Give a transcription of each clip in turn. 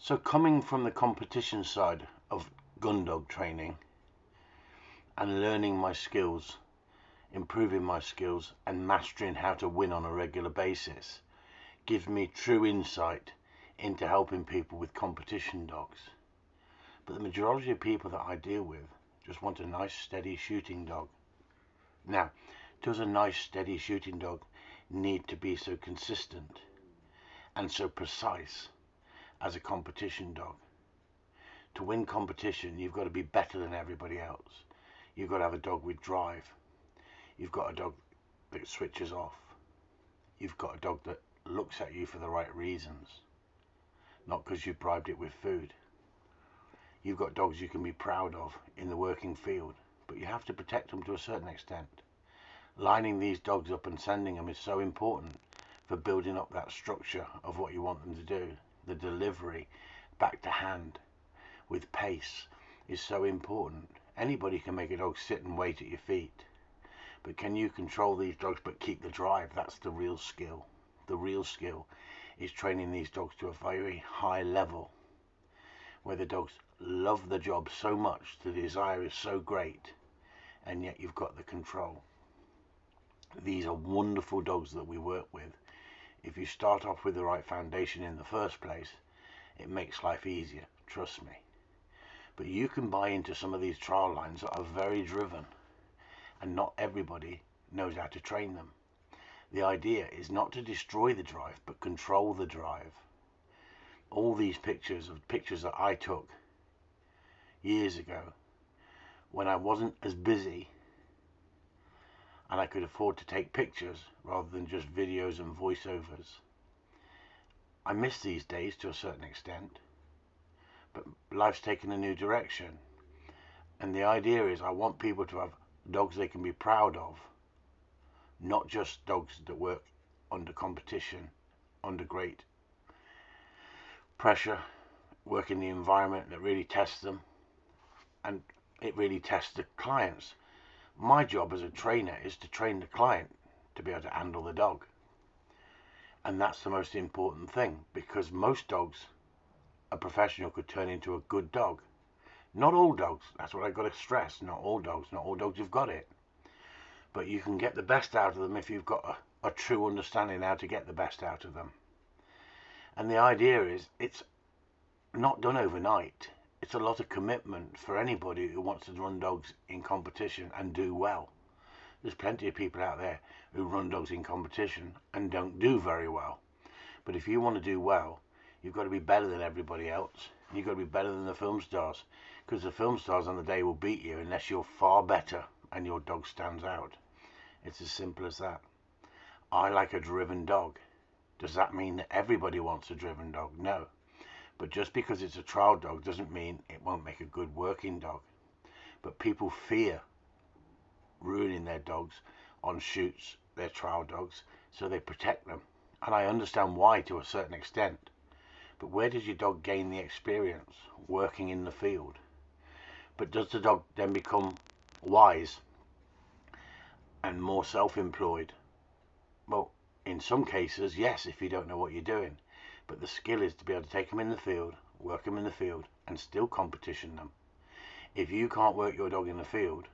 So coming from the competition side of Gundog training and learning my skills, improving my skills and mastering how to win on a regular basis gives me true insight into helping people with competition dogs. But the majority of people that I deal with just want a nice steady shooting dog. Now, does a nice steady shooting dog need to be so consistent and so precise as a competition dog? To win competition, you've got to be better than everybody else. You've got to have a dog with drive. You've got a dog that switches off. You've got a dog that looks at you for the right reasons, not because you've bribed it with food. You've got dogs you can be proud of in the working field, but you have to protect them to a certain extent. Lining these dogs up and sending them is so important for building up that structure of what you want them to do. The delivery back to hand with pace is so important. Anybody can make a dog sit and wait at your feet, but can you control these dogs but keep the drive? That's the real skill. The real skill is training these dogs to a very high level where the dogs love the job so much, the desire is so great, and yet you've got the control. These are wonderful dogs that we work with. If you start off with the right foundation in the first place, it makes life easier, trust me. But you can buy into some of these trial lines that are very driven, and not everybody knows how to train them. The idea is not to destroy the drive, but control the drive. All these pictures that I took years ago when I wasn't as busy and I could afford to take pictures rather than just videos and voiceovers. I miss these days to a certain extent, but life's taken a new direction, and the idea is I want people to have dogs they can be proud of, not just dogs that work under competition, under great pressure, work in the environment that really tests them, and it really tests the clients. My job as a trainer is to train the client to be able to handle the dog, and that's the most important thing, because most dogs a professional could turn into a good dog. Not all dogs, that's what I've got to stress, not all dogs have got it, but you can get the best out of them if you've got a true understanding how to get the best out of them. And the idea is it's not done overnight. It's a lot of commitment for anybody who wants to run dogs in competition and do well. There's plenty of people out there who run dogs in competition and don't do very well. But if you want to do well, you've got to be better than everybody else. You've got to be better than the film stars, because the film stars on the day will beat you unless you're far better and your dog stands out. It's as simple as that. I like a driven dog. Does that mean that everybody wants a driven dog? No. But just because it's a trial dog doesn't mean it won't make a good working dog. But people fear ruining their dogs on shoots, their trial dogs, so they protect them. And I understand why to a certain extent. But where does your dog gain the experience? Working in the field. But does the dog then become wise and more self-employed? Well, in some cases, yes, if you don't know what you're doing. But the skill is to be able to take them in the field, work them in the field, and still competition them. If you can't work your dog in the field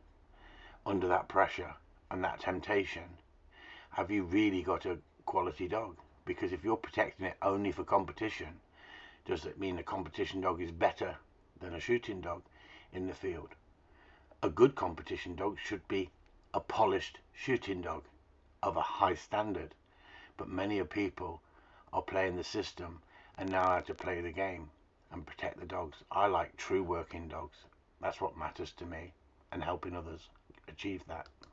under that pressure and that temptation, have you really got a quality dog? Because if you're protecting it only for competition, does it mean a competition dog is better than a shooting dog in the field? A good competition dog should be a polished shooting dog of a high standard. But many of people are playing the system and know how to play the game and protect the dogs. I like true working dogs. That's what matters to me, and helping others achieve that.